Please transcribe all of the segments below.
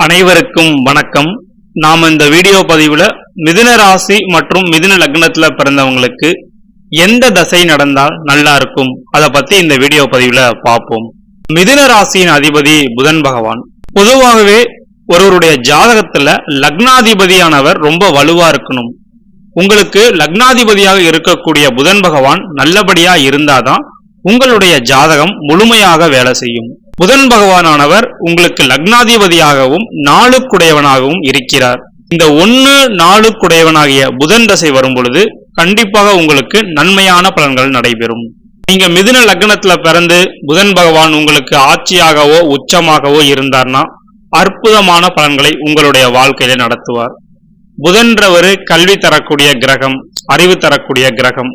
அனைவருக்கும் வணக்கம். நாம இந்த வீடியோ பதிவுல மிதுன ராசி மற்றும் மிதுன லக்னத்துல பிறந்தவங்களுக்கு எந்த தசை நடந்தால் நல்லா இருக்கும் அத பத்தி இந்த வீடியோ பதிவுல பார்ப்போம். மிதுன ராசியின் அதிபதி புதன் பகவான். பொதுவாகவே ஒருவருடைய ஜாதகத்துல லக்னாதிபதியானவர் ரொம்ப வலுவா இருக்கணும். உங்களுக்கு லக்னாதிபதியாக இருக்கக்கூடிய புதன் பகவான் நல்லபடியா இருந்தாதான் உங்களுடைய ஜாதகம் முழுமையாக வேலை செய்யும். புதன் பகவானானவர் உங்களுக்கு லக்னாதிபதியாகவும் நாளுக்குடையவனாகவும் இருக்கிறார். இந்த 1-4 புதன் தசை வரும் பொழுது கண்டிப்பாக உங்களுக்கு நன்மையான பலன்கள் நடைபெறும். நீங்க மிதுன லக்னத்துல பிறந்து புதன் பகவான் உங்களுக்கு ஆட்சியாகவோ உச்சமாகவோ இருந்தார்னா அற்புதமான பலன்களை உங்களுடைய வாழ்க்கையில நடத்துவார். புதன்றவர் கல்வி தரக்கூடிய கிரகம், அறிவு தரக்கூடிய கிரகம்.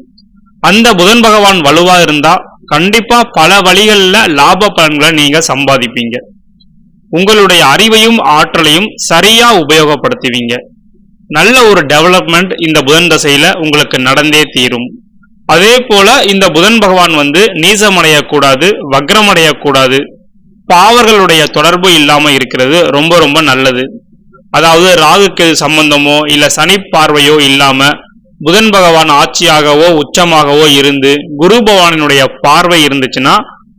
அந்த புதன் பகவான் வலுவா இருந்தா கண்டிப்பா பல வழிகள்ல லாப பலன்களை நீங்க சம்பாதிப்பீங்க. உங்களுடைய அறிவையும் ஆற்றலையும் சரியா உபயோகப்படுத்துவீங்க. நல்ல ஒரு டெவலப்மெண்ட் இந்த புதன் தசையில உங்களுக்கு நடந்தே தீரும். அதே போல இந்த புதன் பகவான் நீசமடையக்கூடாது, வக்ரமடையக்கூடாது, பாவர்களுடைய தொடர்பு இல்லாம இருக்கிறது ரொம்ப ரொம்ப நல்லது. அதாவது ராகுக்கு சம்பந்தமோ இல்ல சனி பார்வையோ இல்லாம புதன் பகவான் ஆட்சியாகவோ உச்சமாகவோ இருந்து குரு பகவானினுடைய பார்வை இருந்துச்சுன்னா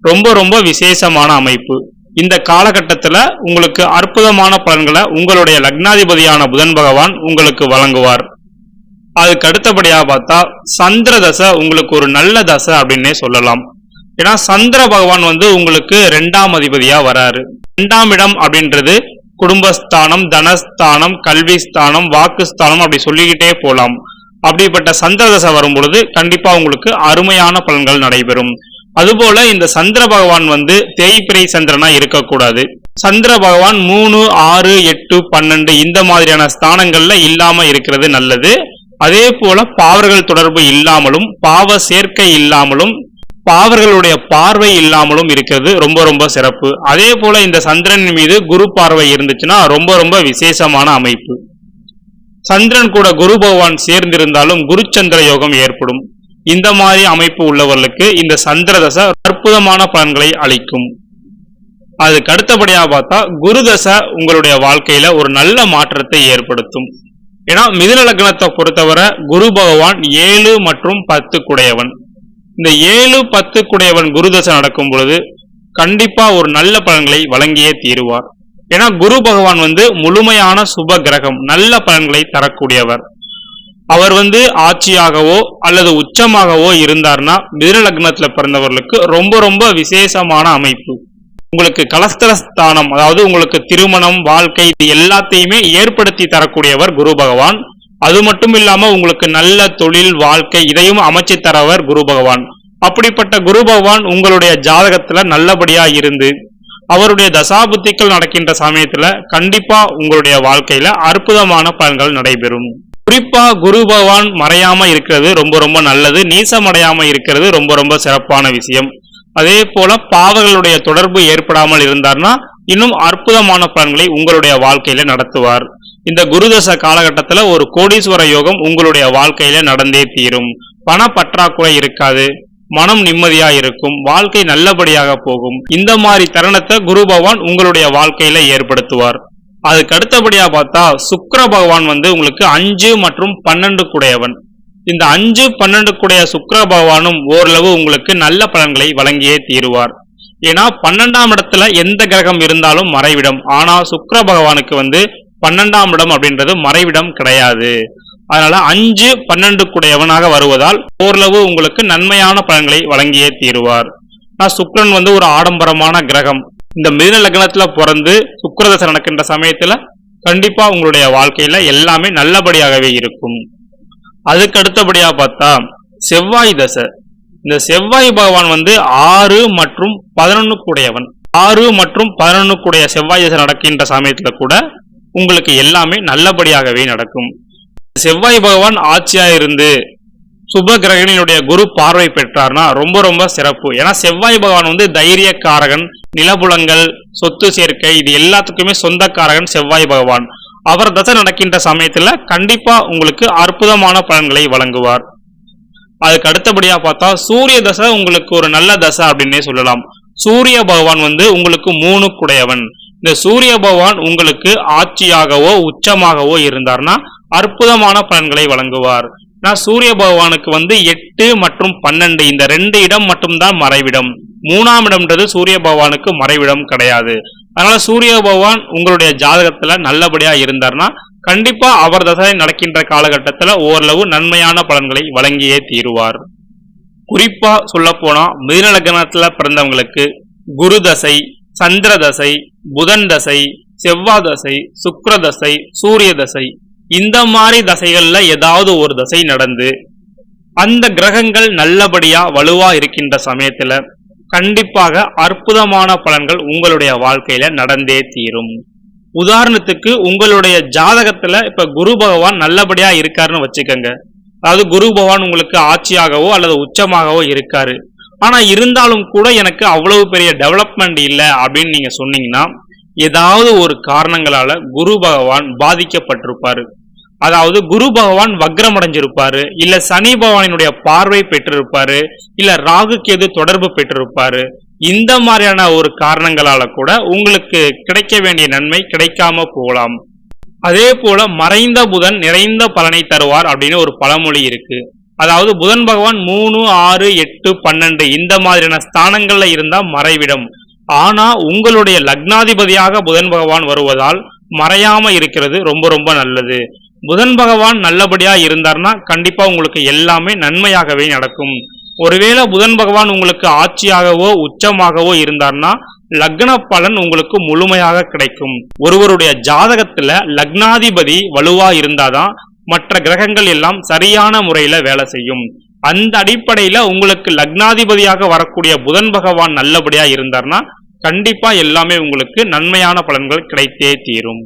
ரொம்ப ரொம்ப விசேஷமான அமைப்பு. இந்த காலகட்டத்துல உங்களுக்கு அற்புதமான பலன்களை உங்களுடைய லக்னாதிபதியான புதன் பகவான் உங்களுக்கு வழங்குவார். அதுக்கு அடுத்தபடியா பார்த்தா சந்திர தசை உங்களுக்கு ஒரு நல்ல தசை அப்படின்னே சொல்லலாம். ஏன்னா சந்திர பகவான் உங்களுக்கு 2ஆம் அதிபதியா வராரு. 2ஆம் இடம் அப்படின்றது குடும்பஸ்தானம், தனஸ்தானம், கல்வி ஸ்தானம், வாக்குஸ்தானம் அப்படி சொல்லிக்கிட்டே போலாம். அப்படிப்பட்ட சந்திர தசை வரும் பொழுது கண்டிப்பா உங்களுக்கு அருமையான பலன்கள் நடைபெறும். அதுபோல இந்த சந்திர பகவான் தேய்பிரை சந்திரனா இருக்கக்கூடாது. சந்திர பகவான் 3, 6, 8, 12 இந்த மாதிரியான ஸ்தானங்கள்ல இல்லாம இருக்கிறது நல்லது. அதே போல பாவர்கள் தொடர்பு இல்லாமலும், பாவ சேர்க்கை இல்லாமலும், பாவர்களுடைய பார்வை இல்லாமலும் இருக்கிறது ரொம்ப ரொம்ப சிறப்பு. அதே போல இந்த சந்திரன் மீது குரு பார்வை இருந்துச்சுன்னா ரொம்ப ரொம்ப விசேஷமான அமைப்பு. சந்திரன் கூட குரு பகவான் சேர்ந்திருந்தாலும் குரு சந்திர யோகம் ஏற்படும். இந்த மாதிரி அமைப்பு உள்ளவர்களுக்கு இந்த சந்திர தசை அற்புதமான பலன்களை அளிக்கும். அதுக்கு அடுத்தபடியா பார்த்தா குரு தசை உங்களுடைய வாழ்க்கையில ஒரு நல்ல மாற்றத்தை ஏற்படுத்தும். ஏன்னா மிதுன லக்னத்தை பொறுத்தவரை குரு பகவான் 7 மற்றும் 10 குடையவன். இந்த 7, 10 குடையவன் குரு தசை நடக்கும் பொழுது கண்டிப்பா ஒரு நல்ல பலன்களை வழங்கியே தீருவார். ஏன்னா குரு பகவான் முழுமையான சுப கிரகம், நல்ல பலன்களை தரக்கூடியவர். அவர் ஆட்சியாகவோ அல்லது உச்சமாகவோ இருந்தார்னா மிதுன லக்னத்துல பிறந்தவர்களுக்கு ரொம்ப ரொம்ப விசேஷமான அமைப்பு. உங்களுக்கு கலஸ்தரஸ்தானம், அதாவது உங்களுக்கு திருமணம், வாழ்க்கை இது எல்லாத்தையுமே ஏற்படுத்தி தரக்கூடியவர் குரு பகவான். அது மட்டும் இல்லாம உங்களுக்கு நல்ல தொழில், வாழ்க்கை இதையும் அமைச்சு தரவர் குரு பகவான். அப்படிப்பட்ட குரு பகவான் உங்களுடைய ஜாதகத்துல நல்லபடியா இருந்து அவருடைய தசாபுத்திகள் நடக்கின்ற சமயத்துல கண்டிப்பா உங்களுடைய வாழ்க்கையில அற்புதமான பலன்கள் நடைபெறும். குறிப்பா குரு பகவான் மறையாம இருக்கிறது ரொம்ப ரொம்ப நல்லது. நீசமடையாம இருக்கிறது ரொம்ப ரொம்ப சிறப்பான விஷயம். அதே போல பாவங்களுடைய தொடர்பு ஏற்படாமல் இருந்தார்னா இன்னும் அற்புதமான பலன்களை உங்களுடைய வாழ்க்கையில நடத்துவார். இந்த குருதச காலகட்டத்துல ஒரு கோடீஸ்வர யோகம் உங்களுடைய வாழ்க்கையில நடந்தே தீரும். பண பற்றாக்குறை இருக்காது, மனம் நிம்மதியா இருக்கும், வாழ்க்கை நல்லபடியாக போகும். இந்த மாதிரி தருணத்தை குரு பகவான் உங்களுடைய வாழ்க்கையில ஏற்படுத்துவார். அதுக்கு அடுத்தபடியா பார்த்தா சுக்கிர பகவான் உங்களுக்கு 5 மற்றும் 12 குடையவன். இந்த 5, 12 குடைய சுக்கிர பகவானும் ஓரளவு உங்களுக்கு நல்ல பலன்களை வழங்கியே தீருவார். ஏன்னா 12ஆம் இடத்துல எந்த கிரகம் இருந்தாலும் மறைவிடம். ஆனா சுக்கிர பகவானுக்கு 12ஆம் இடம் அப்படின்றது மறைவிடம் கிடையாது. அதனால 5, 12 குடையவனாக வருவதால் ஓரளவு உங்களுக்கு நன்மையான பலன்களை வழங்கியே தீருவார். சுக்கிரன் ஒரு ஆடம்பரமான கிரகம். இந்த மிதுன லக்னத்துல பிறந்து சுக்கிரதசை நடக்கின்ற சமயத்துல கண்டிப்பா உங்களுடைய வாழ்க்கையில எல்லாமே நல்லபடியாகவே இருக்கும். அதுக்கு அடுத்தபடியா பார்த்தா செவ்வாய் தசை. இந்த செவ்வாய் பகவான் 6 மற்றும் 11 குடையவன். 6 மற்றும் 11 குடைய செவ்வாய் தசை நடக்கின்ற சமயத்துல கூட உங்களுக்கு எல்லாமே நல்லபடியாகவே நடக்கும். செவ்வாய் பகவான் ஆட்சியா இருந்து சுப கிரகணியுடைய குரு பார்வை பெற்றார்னா ரொம்ப ரொம்ப சிறப்பு. ஏன்னா செவ்வாய் பகவான் தைரியக்காரகன், நிலபுலங்கள், சொத்து சேர்க்கை இது எல்லாத்துக்குமே சொந்தக்காரகன் செவ்வாய் பகவான். அவர் தசை நடக்கின்ற சமயத்துல கண்டிப்பா உங்களுக்கு அற்புதமான பலன்களை வழங்குவார். அதுக்கு அடுத்தபடியா பார்த்தா சூரிய தசை உங்களுக்கு ஒரு நல்ல தசை அப்படின்னே சொல்லலாம். சூரிய பகவான் உங்களுக்கு 3 குடையவன். இந்த சூரிய பகவான் உங்களுக்கு ஆட்சியாகவோ உச்சமாகவோ இருந்தார்னா அற்புதமான பலன்களை வழங்குவார். நான் சூரிய பகவானுக்கு 8 மற்றும் 12 இந்த 2 இடம் மட்டும்தான் மறைவிடம். 3ஆம் இடம்ன்றது சூரிய பகவானுக்கு மறைவிடம் கிடையாது. அதனால சூரிய பகவான் உங்களுடைய ஜாதகத்துல நல்லபடியா இருந்தார்னா கண்டிப்பா அவர் தசை நடக்கின்ற காலகட்டத்துல ஓரளவு நன்மையான பலன்களை வழங்கியே தீருவார். குறிப்பா சொல்ல போனா மிதுன லக்னத்துல பிறந்தவங்களுக்கு குரு தசை, சந்திர தசை, புதன் தசை, செவ்வாய் தசை, சுக்கிர தசை, சூரிய தசை இந்த மாதிரி தசைகள்ல ஏதாவது ஒரு தசை நடந்து அந்த கிரகங்கள் நல்லபடியா வலுவா இருக்கின்ற சமயத்துல கண்டிப்பாக அற்புதமான பலன்கள் உங்களுடைய வாழ்க்கையில நடந்தே தீரும். உதாரணத்துக்கு உங்களுடைய ஜாதகத்துல இப்ப குரு பகவான் நல்லபடியா இருக்காருன்னு வச்சுக்கோங்க. அதாவது குரு பகவான் உங்களுக்கு ஆட்சியாகவோ அல்லது உச்சமாகவோ இருக்காரு. ஆனா இருந்தாலும் கூட எனக்கு அவ்வளவு பெரிய டெவலப்மெண்ட் இல்லை அப்படின்னு நீங்க சொன்னீங்கன்னா ஏதாவது ஒரு காரணங்களால குரு பகவான் பாதிக்கப்பட்டிருப்பாரு. அதாவது குரு பகவான் வக்ரம் அடைஞ்சிருப்பாரு, இல்ல சனி பகவானினுடைய பார்வை பெற்றிருப்பாரு, இல்ல ராகு கேது தொடர்பு பெற்றிருப்பாரு. இந்த மாதிரியான ஒரு காரணங்களால கூட உங்களுக்கு கிடைக்க வேண்டிய நன்மை கிடைக்காம போகலாம். அதே போல மறைந்த புதன் நிறைந்த பலனை தருவார் அப்படின்னு ஒரு பழமொழி இருக்கு. அதாவது புதன் பகவான் 3, 6, 8, 12 இந்த மாதிரியான ஸ்தானங்கள்ல இருந்தா மறைவிடம். ஆனா உங்களுடைய லக்னாதிபதியாக புதன் பகவான் வருவதால் மறையாம இருக்கிறது ரொம்ப ரொம்ப நல்லது. புதன் பகவான் நல்லபடியா இருந்தார்னா கண்டிப்பா உங்களுக்கு எல்லாமே நன்மையாகவே நடக்கும். ஒருவேளை புதன் பகவான் உங்களுக்கு ஆட்சியாகவோ உச்சமாகவோ இருந்தார்னா லக்ன பலன் உங்களுக்கு முழுமையாக கிடைக்கும். ஒருவருடைய ஜாதகத்துல லக்னாதிபதி வலுவா இருந்தாதான் மற்ற கிரகங்கள் எல்லாம் சரியான முறையில வேலை செய்யும். அந்த அடிப்படையில உங்களுக்கு லக்னாதிபதியாக வரக்கூடிய புதன் பகவான் நல்லபடியா இருந்தார்னா கண்டிப்பா எல்லாமே உங்களுக்கு நன்மையான பலன்கள் கிடைத்தே தீரும்.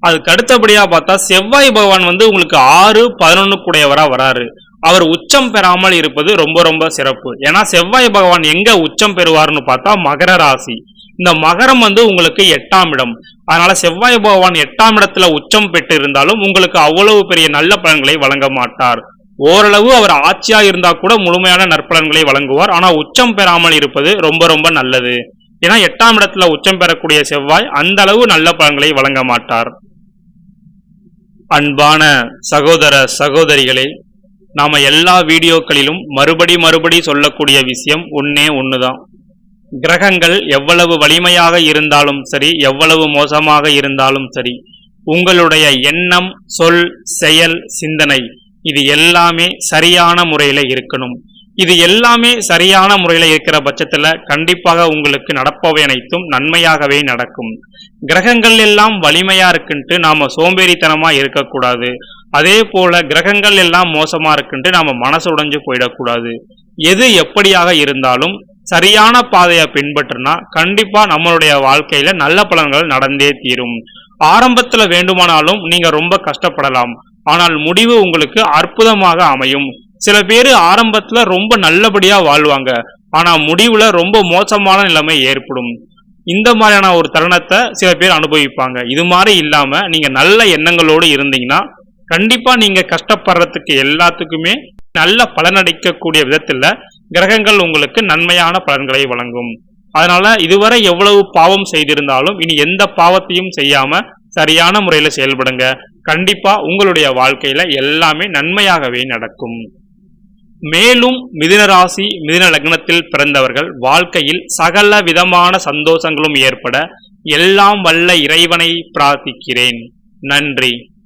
அதுக்கு அடுத்தபடியா பார்த்தா செவ்வாய் பகவான் உங்களுக்கு 6, 11 கூடையவரா வராரு. அவர் உச்சம் பெறாமல் இருப்பது ரொம்ப ரொம்ப சிறப்பு. ஏன்னா செவ்வாய் பகவான் எங்க உச்சம் பெறுவார்னு பார்த்தா மகர ராசி. இந்த மகரம் உங்களுக்கு 8ஆம் இடம். அதனால செவ்வாய் பகவான் 8ஆம் இடத்துல உச்சம் பெற்று இருந்தாலும் உங்களுக்கு அவ்வளவு பெரிய நல்ல பலன்களை வழங்க மாட்டார். ஓரளவு அவர் ஆட்சியா இருந்தா கூட முழுமையான நற்பலன்களை வழங்குவார். ஆனா உச்சம் பெறாமல் இருப்பது ரொம்ப ரொம்ப நல்லது. ஏன்னா 8ஆம் இடத்துல உச்சம் பெறக்கூடிய செவ்வாய் அந்த அளவு நல்ல பலன்களை வழங்க மாட்டார். அன்பான சகோதர சகோதரிகளே, நாம எல்லா வீடியோக்களிலும் மறுபடி சொல்லக்கூடிய விஷயம் ஒண்ணுதான். கிரகங்கள் எவ்வளவு வலிமையாக இருந்தாலும் சரி, எவ்வளவு மோசமாக இருந்தாலும் சரி, உங்களுடைய எண்ணம், சொல், செயல், சிந்தனை இது எல்லாமே சரியான முறையில இருக்கணும். இது எல்லாமே சரியான முறையில இருக்கிற பட்சத்துல கண்டிப்பாக உங்களுக்கு நடப்பவை அனைத்தும் நன்மையாகவே நடக்கும். கிரகங்கள் எல்லாம் வலிமையா இருக்குன்ட்டு நாம சோம்பேறித்தனமா இருக்கக்கூடாது. அதே போல கிரகங்கள் எல்லாம் மோசமா இருக்குன்ட்டு நாம மனசு உடைஞ்சு போயிடக்கூடாது. எது எப்படியாக இருந்தாலும் சரியான பாதையை பின்பற்றினா கண்டிப்பா நம்மளுடைய வாழ்க்கையில நல்ல பலன்கள் நடந்தே தீரும். ஆரம்பத்துல வேண்டுமானாலும் நீங்க ரொம்ப கஷ்டப்படலாம், ஆனால் முடிவு உங்களுக்கு அற்புதமாக அமையும். சில பேர் ஆரம்பத்துல ரொம்ப நல்லபடியா வாழ்வாங்க, ஆனா முடிவுல ரொம்ப மோசமான நிலைமை ஏற்படும். இந்த மாதிரியான ஒரு தருணத்தை சில பேர் அனுபவிப்பாங்க. இது மாதிரி இல்லாம நீங்க நல்ல எண்ணங்களோடு இருந்தீங்கன்னா கண்டிப்பா நீங்க கஷ்டப்படுறதுக்கு எல்லாத்துக்குமே நல்ல பலனளிக்கக்கூடிய விதத்துல கிரகங்கள் உங்களுக்கு நன்மையான பலன்களை வழங்கும். அதனால இதுவரை எவ்வளவு பாவம் செய்திருந்தாலும் இனி எந்த பாவத்தையும் செய்யாம சரியான முறையில செயல்படுங்க. கண்டிப்பா உங்களுடைய வாழ்க்கையில எல்லாமே நன்மையாகவே நடக்கும். மேலும் மிதுன ராசி மிதுன லக்னத்தில் பிறந்தவர்கள் வாழ்க்கையில் சகல விதமான சந்தோஷங்களும் ஏற்பட எல்லாம் வல்ல இறைவனை பிரார்த்திக்கிறேன். நன்றி.